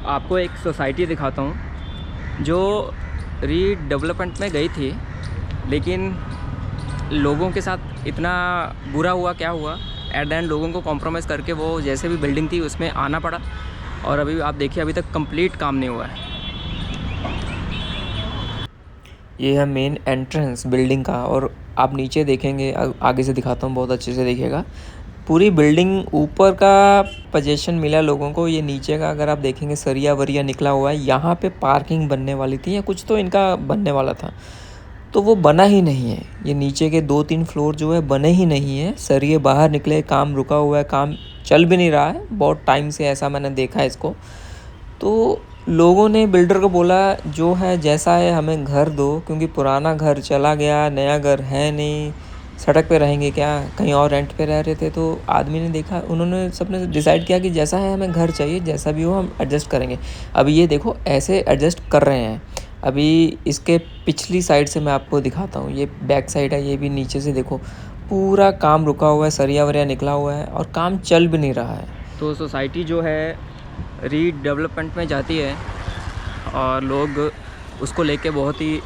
आपको एक सोसाइटी दिखाता हूँ जो रीडेवलपमेंट में गई थी, लेकिन लोगों के साथ इतना बुरा हुआ, क्या हुआ, एट द एंड लोगों को कॉम्प्रोमाइज़ करके वो जैसे भी बिल्डिंग थी उसमें आना पड़ा। और अभी आप देखिए, अभी तक कंप्लीट काम नहीं हुआ है। ये है मेन एंट्रेंस बिल्डिंग का, और आप नीचे देखेंगे, आगे से दिखाता हूँ, बहुत अच्छे से देखिएगा। पूरी बिल्डिंग ऊपर का पोजीशन मिला लोगों को, ये नीचे का अगर आप देखेंगे सरिया वरिया निकला हुआ है। यहाँ पे पार्किंग बनने वाली थी या कुछ तो इनका बनने वाला था, तो वो बना ही नहीं है। ये नीचे के 2-3 फ्लोर जो है बने ही नहीं है, सरिये बाहर निकले, काम रुका हुआ है, काम चल भी नहीं रहा है बहुत टाइम से, ऐसा मैंने देखा है इसको। तो लोगों ने बिल्डर को बोला जो है जैसा है हमें घर दो, क्योंकि पुराना घर चला गया, नया घर है नहीं, सड़क पे रहेंगे क्या, कहीं और रेंट पे रह रहे थे। तो आदमी ने देखा, उन्होंने सबने डिसाइड किया कि जैसा है हमें घर चाहिए, जैसा भी हो हम एडजस्ट करेंगे। अभी ये देखो ऐसे एडजस्ट कर रहे हैं। अभी इसके पिछली साइड से मैं आपको दिखाता हूँ, ये बैक साइड है, ये भी नीचे से देखो पूरा काम रुका हुआ है, सरिया वरिया निकला हुआ है और काम चल भी नहीं रहा है। तो सोसाइटी जो है रीडेवलपमेंट में जाती है और लोग उसको लेके बहुत ही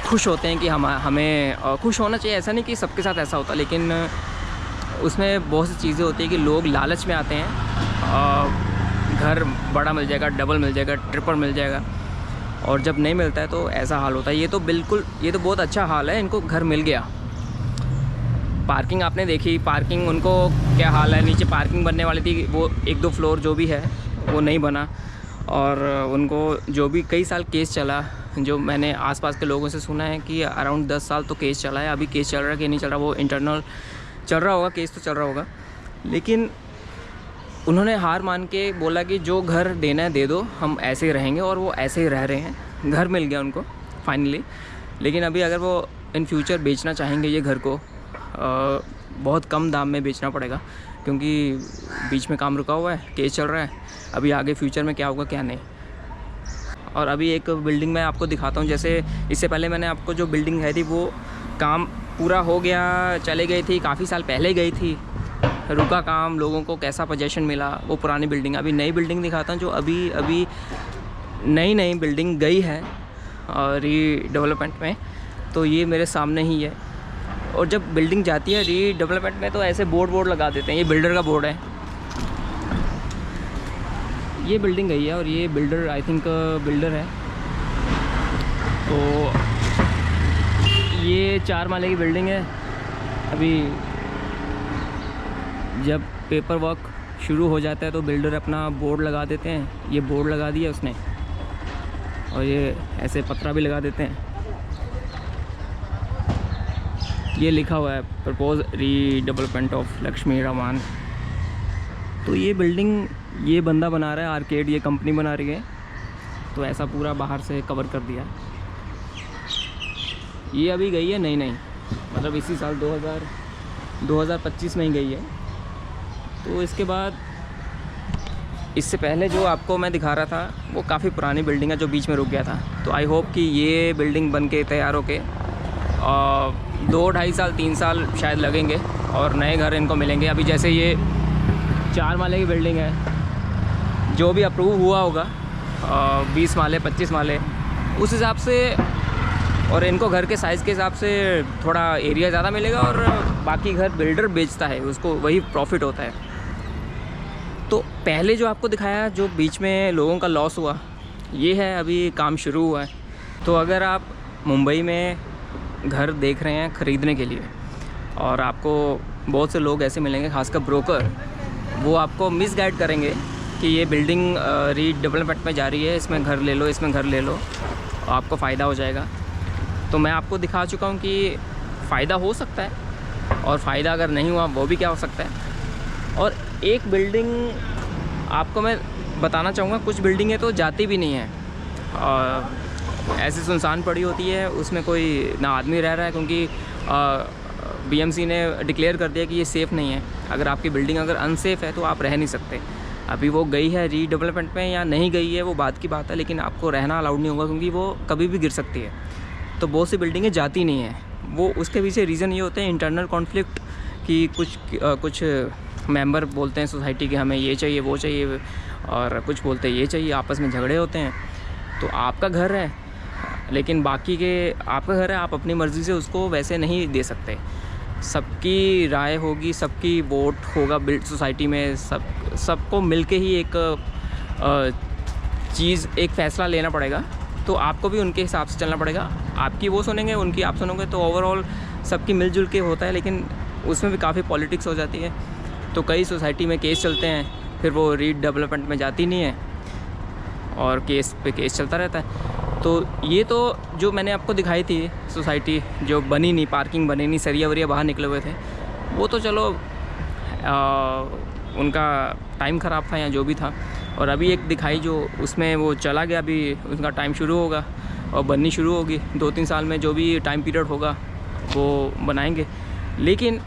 खुश होते हैं कि हमें खुश होना चाहिए। ऐसा नहीं कि सबके साथ ऐसा होता, लेकिन उसमें बहुत सी चीज़ें होती हैं कि लोग लालच में आते हैं, घर बड़ा मिल जाएगा, डबल मिल जाएगा, ट्रिपल मिल जाएगा, और जब नहीं मिलता है तो ऐसा हाल होता है। ये तो बहुत अच्छा हाल है, इनको घर मिल गया। पार्किंग आपने देखी, पार्किंग उनको क्या हाल है, नीचे पार्किंग बनने वाली थी, वो 1-2 फ्लोर जो भी है वो नहीं बना। और उनको जो भी कई साल केस चला, जो मैंने आसपास के लोगों से सुना है कि अराउंड 10 साल तो केस चला है। अभी केस चल रहा है कि नहीं चल रहा, वो इंटरनल चल रहा होगा, केस तो चल रहा होगा। लेकिन उन्होंने हार मान के बोला कि जो घर देना है दे दो, हम ऐसे ही रहेंगे, और वो ऐसे ही रह रहे हैं। घर मिल गया उनको फाइनली। लेकिन अभी अगर वो इन फ्यूचर बेचना चाहेंगे ये घर को, बहुत कम दाम में बेचना पड़ेगा, क्योंकि बीच में काम रुका हुआ है, केस चल रहा है। अभी आगे फ्यूचर में क्या होगा क्या नहीं। और अभी एक बिल्डिंग मैं आपको दिखाता हूँ। जैसे इससे पहले मैंने आपको जो बिल्डिंग है थी वो काम पूरा हो गया, चले गई थी, काफ़ी साल पहले गई थी, रुका काम, लोगों को कैसा पोजीशन मिला, वो पुरानी बिल्डिंग। अभी नई बिल्डिंग दिखाता हूँ जो अभी नई बिल्डिंग गई है रीडेवलपमेंट में। तो ये मेरे सामने ही है। और जब बिल्डिंग जाती है रीडेवलपमेंट में तो ऐसे बोर्ड लगा देते हैं। ये बिल्डर का बोर्ड है, ये बिल्डिंग गई है, और ये बिल्डर आई थिंक बिल्डर है। तो ये 4 माले की बिल्डिंग है। अभी जब पेपर वर्क शुरू हो जाता है तो बिल्डर अपना बोर्ड लगा देते हैं। ये बोर्ड लगा दिया उसने, और ये ऐसे पत्रा भी लगा देते हैं। ये लिखा हुआ है प्रपोज रीडेवलपमेंट ऑफ लक्ष्मी रामान। तो ये बिल्डिंग ये बंदा बना रहा है, आर्केड ये कंपनी बना रही है। तो ऐसा पूरा बाहर से कवर कर दिया। ये अभी गई है नहीं, मतलब इसी साल 2025 में ही गई है। तो इसके बाद इससे पहले जो आपको मैं दिखा रहा था वो काफ़ी पुरानी बिल्डिंग है जो बीच में रुक गया था। तो आई होप कि ये बिल्डिंग बन के तैयार होके 2-2.5 साल 3 साल शायद लगेंगे और नए घर इनको मिलेंगे। अभी जैसे ये 4 माले की बिल्डिंग है, जो भी अप्रूव हुआ होगा 20 माले 25 माले उस हिसाब से, और इनको घर के साइज़ के हिसाब से थोड़ा एरिया ज़्यादा मिलेगा, और बाकी घर बिल्डर बेचता है उसको वही प्रॉफिट होता है। तो पहले जो आपको दिखाया जो बीच में लोगों का लॉस हुआ, ये है अभी काम शुरू हुआ है। तो अगर आप मुंबई में घर देख रहे हैं ख़रीदने के लिए, और आपको बहुत से लोग ऐसे मिलेंगे खासकर ब्रोकर, वो आपको मिसगाइड करेंगे कि ये बिल्डिंग रीडेवलपमेंट में जा रही है, इसमें घर ले लो, इसमें घर ले लो, आपको फ़ायदा हो जाएगा। तो मैं आपको दिखा चुका हूँ कि फ़ायदा हो सकता है, और फ़ायदा अगर नहीं हुआ वो भी क्या हो सकता है। और एक बिल्डिंग आपको मैं बताना चाहूँगा, कुछ बिल्डिंगें तो जाती भी नहीं हैं, ऐसे सुनसान पड़ी होती है, उसमें कोई ना आदमी रह रहा है, क्योंकि बीएमसी ने डिक्लेयर कर दिया कि ये सेफ़ नहीं है। अगर आपकी बिल्डिंग अगर अनसेफ़ है तो आप रह नहीं सकते। अभी वो गई है रीडेवलपमेंट में या नहीं गई है वो बात की बात है, लेकिन आपको रहना अलाउड नहीं होगा, क्योंकि वो कभी भी गिर सकती है। तो बहुत सी बिल्डिंगें जाती नहीं हैं। वो उसके पीछे रीज़न ये होते हैं इंटरनल कॉन्फ्लिक्ट, कि कुछ मेंबर बोलते हैं सोसाइटी के हमें ये चाहिए वो चाहिए, और कुछ बोलते ये चाहिए, आपस में झगड़े होते हैं। तो आपका घर है, लेकिन बाकी के आपका घर है, आप अपनी मर्ज़ी से उसको वैसे नहीं दे सकते। सबकी राय होगी, सबकी वोट होगा बिल्ड सोसाइटी में, सबको मिलके ही एक चीज़, एक फ़ैसला लेना पड़ेगा। तो आपको भी उनके हिसाब से चलना पड़ेगा। आपकी वो सुनेंगे, उनकी आप सुनोगे, तो ओवरऑल सबकी मिलजुल के होता है। लेकिन उसमें भी काफ़ी पॉलिटिक्स हो जाती है। तो कई सोसाइटी में केस चलते हैं, फिर वो रीडेवलपमेंट में जाती नहीं है और केस पे केस चलता रहता है। तो ये तो जो मैंने आपको दिखाई थी सोसाइटी जो बनी नहीं, पार्किंग बनी नहीं, सरिया वरिया बाहर निकले हुए थे, वो तो चलो उनका टाइम ख़राब था या जो भी था। और अभी एक दिखाई जो उसमें वो चला गया, अभी उसका टाइम शुरू होगा और बननी शुरू होगी। 2-3 साल में जो भी टाइम पीरियड होगा वो बनाएंगे। लेकिन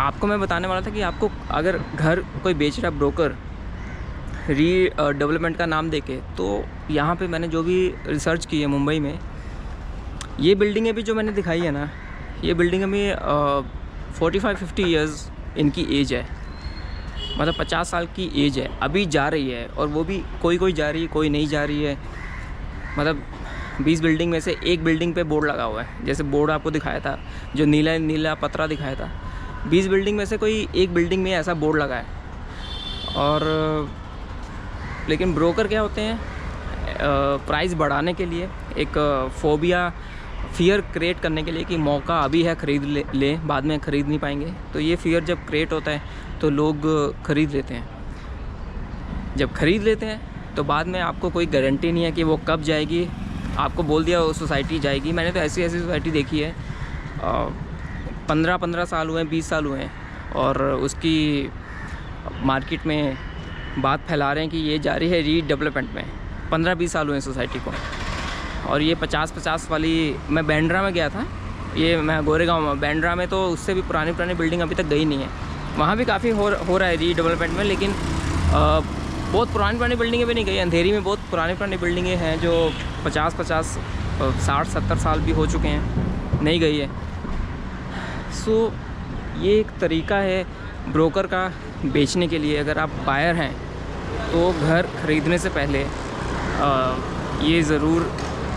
आपको मैं बताने वाला था कि आपको अगर घर कोई बेच रहा ब्रोकर डेवलपमेंट का नाम देके, तो यहाँ पे मैंने जो भी रिसर्च की है मुंबई में, ये बिल्डिंगें भी जो मैंने दिखाई है ना, ये बिल्डिंगें भी 45-50 ईयर्स इनकी एज है, मतलब 50 साल की एज है, अभी जा रही है। और वो भी कोई जा रही है, कोई नहीं जा रही है। मतलब 20 बिल्डिंग में से एक बिल्डिंग पे बोर्ड लगा हुआ है, जैसे बोर्ड आपको दिखाया था जो नीला नीला पतरा दिखाया था। 20 बिल्डिंग में से कोई एक बिल्डिंग में ऐसा बोर्ड लगा है। और लेकिन ब्रोकर क्या होते हैं, प्राइस बढ़ाने के लिए, एक फोबिया, फियर क्रिएट करने के लिए कि मौका अभी है, ख़रीद ले, बाद में ख़रीद नहीं पाएंगे। तो ये फियर जब क्रिएट होता है तो लोग ख़रीद लेते हैं। जब ख़रीद लेते हैं तो बाद में आपको कोई गारंटी नहीं है कि वो कब जाएगी। आपको बोल दिया वो सोसाइटी जाएगी। मैंने तो ऐसी सोसाइटी देखी है, 15 साल हुए हैं, 20 साल हुए हैं, और उसकी मार्केट में बात फैला रहे हैं कि ये जा रही है रीडेवलपमेंट में। 15-20 साल हुए हैं सोसाइटी को। और ये 50 वाली, मैं बैंड्रा में गया था, ये मैं गोरेगांव में, बैंड्रा में तो उससे भी पुरानी बिल्डिंग अभी तक गई नहीं है। वहाँ भी काफ़ी हो रहा है रीडेवलपमेंट में, लेकिन बहुत पुरानी बिल्डिंगें भी नहीं गई। अंधेरी में बहुत पुरानी बिल्डिंगें हैं जो 50, 60, 70 साल भी हो चुके हैं, नहीं गई है। सो ये एक तरीका है ब्रोकर का बेचने के लिए। अगर आप बायर हैं तो घर ख़रीदने से पहले ये ज़रूर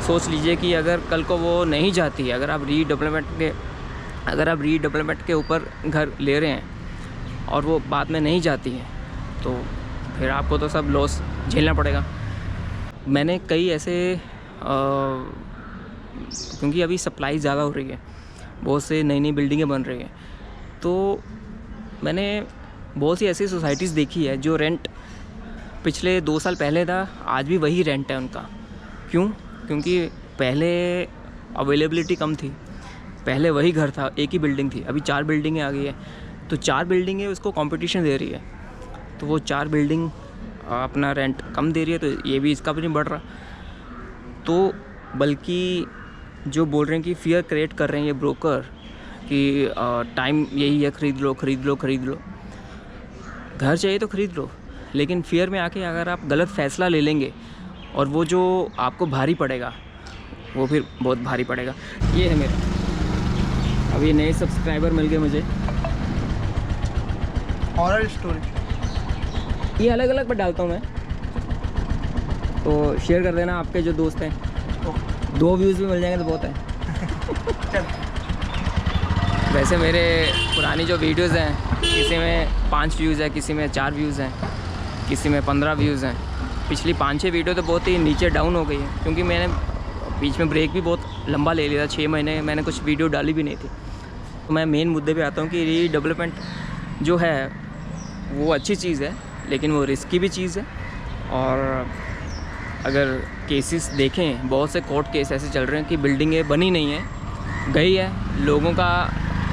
सोच लीजिए कि अगर कल को वो नहीं जाती है, अगर आप रीडेवलपमेंट के ऊपर घर ले रहे हैं और वो बाद में नहीं जाती है, तो फिर आपको तो सब लॉस झेलना पड़ेगा। मैंने कई ऐसे क्योंकि अभी सप्लाई ज़्यादा हो रही है, बहुत से नई बिल्डिंगें बन रही हैं, तो मैंने बहुत सी ऐसी सोसाइटीज़ देखी है जो रेंट पिछले 2 साल पहले था, आज भी वही रेंट है उनका। क्यों? क्योंकि पहले अवेलेबिलिटी कम थी, पहले वही घर था, एक ही बिल्डिंग थी। अभी 4 बिल्डिंगें आ गई है, तो 4 बिल्डिंगें उसको कंपटीशन दे रही है, तो वो 4 बिल्डिंग अपना रेंट कम दे रही है, तो ये भी इसका भी नहीं बढ़ रहा। तो बल्कि जो बोल रहे हैं कि फियर क्रिएट कर रहे हैं ये ब्रोकर कि टाइम यही है, ख़रीद लो, घर चाहिए तो ख़रीद लो। लेकिन फियर में आके अगर आप गलत फ़ैसला ले लेंगे और वो जो आपको भारी पड़ेगा वो फिर बहुत भारी पड़ेगा। ये है मेरा, अब ये नए सब्सक्राइबर मिल गए मुझे। हॉरर स्टोरी ये अलग पर डालता हूँ मैं, तो शेयर कर देना आपके जो दोस्त हैं। 2 व्यूज़ भी मिल जाएंगे तो बहुत है। वैसे मेरे पुरानी जो वीडियोज़ हैं, किसी में 5 व्यूज़ है, किसी में 4 व्यूज़ हैं, किसी में 15 व्यूज़ हैं। पिछली 5-6 वीडियो तो बहुत ही नीचे डाउन हो गई है, क्योंकि मैंने बीच में ब्रेक भी बहुत लंबा ले लिया था, 6 महीने मैंने कुछ वीडियो डाली भी नहीं थी। तो मैं मेन मुद्दे पे आता हूँ कि रीडेवलपमेंट जो है वो अच्छी चीज़ है, लेकिन वो रिस्की भी चीज़ है। और अगर केसेस देखें, बहुत से कोर्ट केस ऐसे चल रहे हैं कि बिल्डिंगें बनी नहीं है, गई है, लोगों का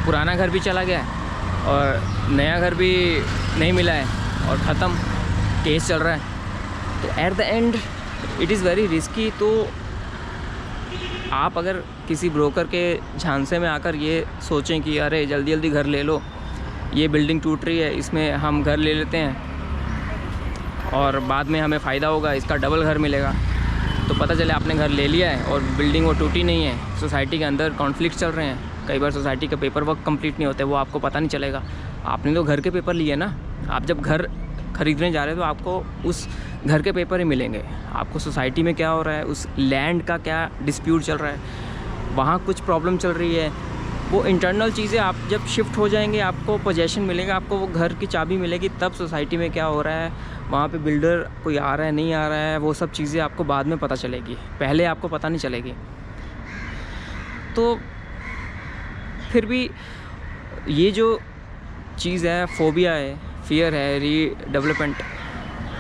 पुराना घर भी चला गया है और नया घर भी नहीं मिला है और ख़त्म, केस चल रहा है। तो at the end it is very risky. तो आप अगर किसी ब्रोकर के झांसे में आकर ये सोचें कि अरे जल्दी घर ले लो, ये बिल्डिंग टूट रही है, इसमें हम घर ले लेते हैं और बाद में हमें फ़ायदा होगा, इसका डबल घर मिलेगा, तो पता चले आपने घर ले लिया है और बिल्डिंग वो टूटी नहीं है। सोसाइटी के अंदर कॉन्फ्लिक्ट चल रहे हैं, कई बार सोसाइटी का पेपर वर्क कंप्लीट नहीं होते, वो आपको पता नहीं चलेगा। आपने तो घर के पेपर लिए ना। आप जब घर ख़रीदने जा रहे हैं तो आपको उस घर के पेपर ही मिलेंगे। आपको सोसाइटी में क्या हो रहा है, उस लैंड का क्या डिस्प्यूट चल रहा है, वहाँ कुछ प्रॉब्लम चल रही है, वो इंटरनल चीज़ें आप जब शिफ्ट हो जाएंगे आपको पोजेशन मिलेगा, आपको वो घर की चाबी मिलेगी, तब सोसाइटी में क्या हो रहा है, वहाँ पे बिल्डर कोई आ रहा है नहीं आ रहा है, वो सब चीज़ें आपको बाद में पता चलेगी, पहले आपको पता नहीं चलेगी। तो फिर भी ये जो चीज़ है, फोबिया है, फियर है रीडेवलपमेंट,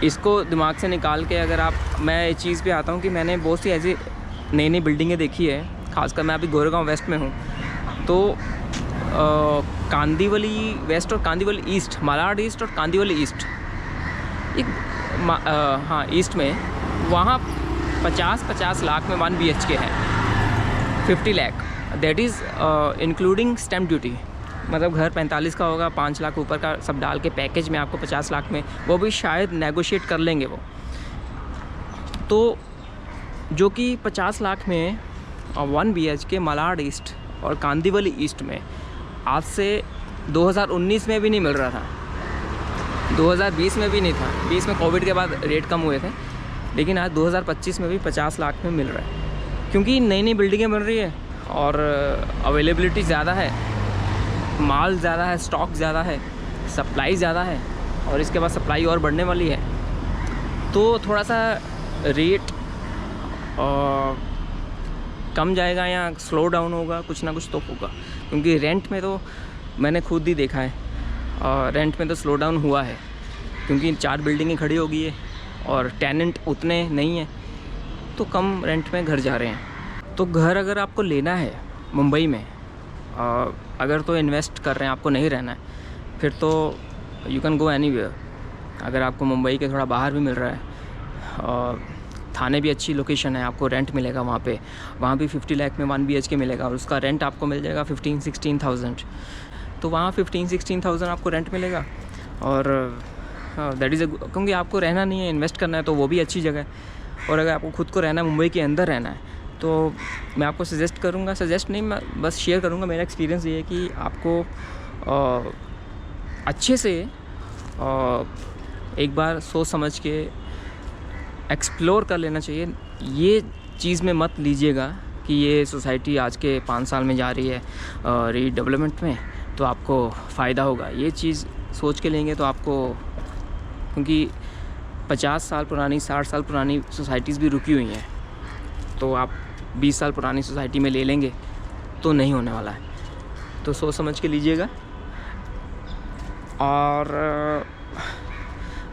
इसको दिमाग से निकाल के अगर आप, मैं इस चीज़ पे आता हूँ कि मैंने बहुत सी ऐसी नई नई बिल्डिंगें देखी है, खासकर मैं अभी गोरेगांव वेस्ट में हूँ, तो कांदिवली वेस्ट और कांदिवली ईस्ट, मालाड ईस्ट और कांदिवली ईस्ट, एक हाँ ईस्ट में, वहाँ 50 लाख में 1 BHK है, 50 lakh, that is including stamp duty. मतलब घर 45 का होगा, 5 लाख ऊपर का सब डाल के पैकेज में आपको 50 लाख में, वो भी शायद नेगोशिएट कर लेंगे वो। तो जो कि 50 लाख में 1 BHK मालाड ईस्ट और कांदिवली ईस्ट में आज से 2019 में भी नहीं मिल रहा था, 2020 में भी नहीं था, 20 में कोविड के बाद रेट कम हुए थे, लेकिन आज 2025 में भी 50 लाख में मिल रहा है, क्योंकि नई नई बिल्डिंगें बन रही है और अवेलेबिलिटी ज़्यादा है, माल ज़्यादा है, स्टॉक ज़्यादा है, सप्लाई ज़्यादा है, और इसके बाद सप्लाई और बढ़ने वाली है। तो थोड़ा सा रेट कम जाएगा या स्लो डाउन होगा, कुछ ना कुछ तो होगा, क्योंकि रेंट में तो मैंने खुद ही देखा है, रेंट में तो स्लो डाउन हुआ है, क्योंकि 4 बिल्डिंगें खड़ी हो गई है और टेनेंट उतने नहीं हैं, तो कम रेंट में घर जा रहे हैं। तो घर अगर आपको लेना है मुंबई में, अगर तो इन्वेस्ट कर रहे हैं, आपको नहीं रहना है, फिर तो यू कैन गो एनीवेयर। अगर आपको मुंबई के थोड़ा बाहर भी मिल रहा है और थाने भी अच्छी लोकेशन है, आपको रेंट मिलेगा वहाँ पे, वहाँ भी 50 लाख में 1 BHK मिलेगा और उसका रेंट आपको मिल जाएगा 15-16,000। तो वहाँ 15-16,000 आपको रेंट मिलेगा और दैट इज़ क्योंकि आपको रहना नहीं है, इन्वेस्ट करना है, तो वो भी अच्छी जगह है। और अगर आपको खुद को रहना है, मुंबई के अंदर रहना है, तो मैं आपको सजेस्ट करूँगा, सजेस्ट नहीं, मैं बस शेयर करूँगा, मेरा एक्सपीरियंस ये है कि आपको अच्छे से एक बार सोच समझ के एक्सप्लोर कर लेना चाहिए। ये चीज़ में मत लीजिएगा कि ये सोसाइटी आज के 5 साल में जा रही है रीडेवलपमेंट में, तो आपको फ़ायदा होगा। ये चीज़ सोच के लेंगे तो आपको, क्योंकि 50 साल पुरानी, 60 साल पुरानी सोसाइटीज़ भी रुकी हुई हैं, तो आप 20 साल पुरानी सोसाइटी में ले लेंगे तो नहीं होने वाला है। तो सोच समझ के लीजिएगा और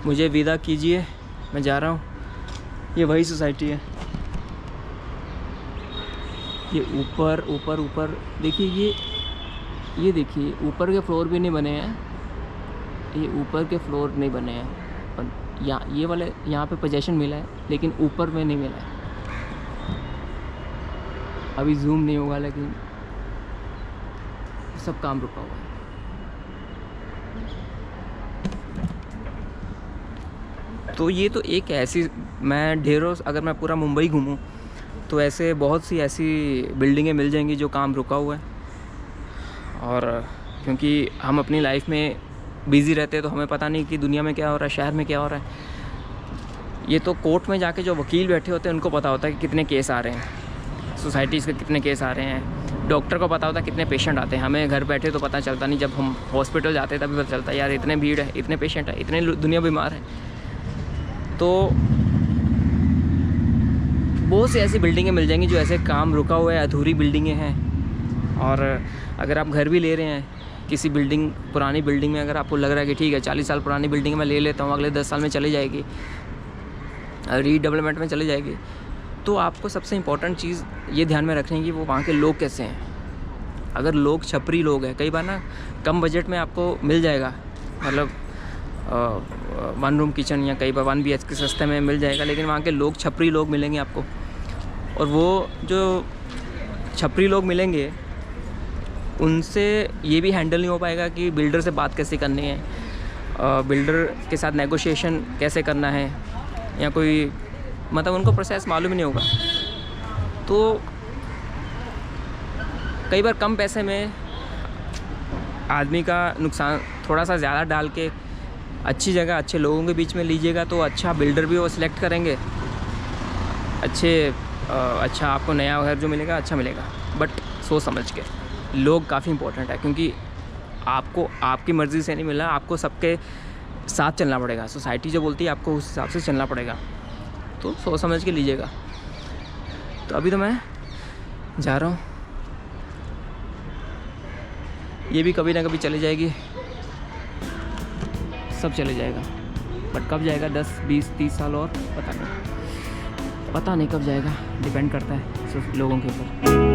मुझे विदा कीजिए, मैं जा रहा हूँ। ये वही सोसाइटी है, ये ऊपर ऊपर ऊपर देखिए, ये देखिए ऊपर के फ्लोर भी नहीं बने हैं, ये ऊपर के फ्लोर नहीं बने हैं, और ये वाले यहाँ पे पोजीशन मिला है, लेकिन ऊपर में नहीं मिला है। अभी जूम नहीं होगा, लेकिन सब काम रुका हुआ है। तो ये तो एक ऐसी, मैं ढेरों, अगर मैं पूरा मुंबई घूमूं तो ऐसे बहुत सी ऐसी बिल्डिंगें मिल जाएंगी जो काम रुका हुआ है। और क्योंकि हम अपनी लाइफ में बिज़ी रहते हैं, तो हमें पता नहीं कि दुनिया में क्या हो रहा है, शहर में क्या हो रहा है। ये तो कोर्ट में जाके जो वकील बैठे होते हैं उनको पता होता है कि कितने केस आ रहे हैं, सोसाइटीज़ के कितने केस आ रहे हैं, डॉक्टर को पता होता है कितने पेशेंट आते हैं। हमें घर बैठे तो पता चलता नहीं, जब हम हॉस्पिटल जाते हैं तभी पता चलता है यार इतने भीड़ है, इतने पेशेंट है, इतने दुनिया बीमार है। तो बहुत सी ऐसी बिल्डिंगें मिल जाएंगी जो ऐसे काम रुका हुआ है, अधूरी बिल्डिंगें हैं। और अगर आप घर भी ले रहे हैं किसी बिल्डिंग, पुरानी बिल्डिंग में, अगर आपको लग रहा है कि ठीक है 40 साल पुरानी बिल्डिंग मैं ले लेता हूँ, अगले 10 साल में चली जाएगी, रीडेवलपमेंट में चली जाएगी, तो आपको सबसे इम्पोर्टेंट चीज़ ये ध्यान में रखनी है कि वो वहाँ के लोग कैसे हैं। अगर लोग छपरी लोग हैं, कई बार ना कम बजट में आपको मिल जाएगा, मतलब 1 रूम किचन या कई बार 1 BHK सस्ते में मिल जाएगा, लेकिन वहाँ के लोग छपरी लोग मिलेंगे आपको। और वो जो छपरी लोग मिलेंगे उनसे ये भी हैंडल नहीं हो पाएगा कि बिल्डर से बात कैसे करनी है, बिल्डर के साथ नेगोशिएशन कैसे करना है, या कोई मतलब उनको प्रोसेस मालूम ही नहीं होगा। तो कई बार कम पैसे में आदमी का नुकसान थोड़ा सा ज़्यादा डाल के अच्छी जगह अच्छे लोगों के बीच में लीजिएगा तो अच्छा बिल्डर भी वो सिलेक्ट करेंगे, अच्छा आपको नया घर जो मिलेगा अच्छा मिलेगा, बट सोच समझ के। लोग काफ़ी इंपॉर्टेंट है, क्योंकि आपको आपकी मर्ज़ी से नहीं मिला, आपको सबके साथ चलना पड़ेगा। सोसाइटी जो बोलती है आपको उस हिसाब से चलना पड़ेगा, तो सोच समझ के लीजिएगा। तो अभी तो मैं जा रहा हूँ, ये भी कभी ना कभी चली जाएगी, सब चले जाएगा, बट कब जाएगा 10 20 30 साल और पता नहीं कब जाएगा, डिपेंड करता है लोगों के ऊपर।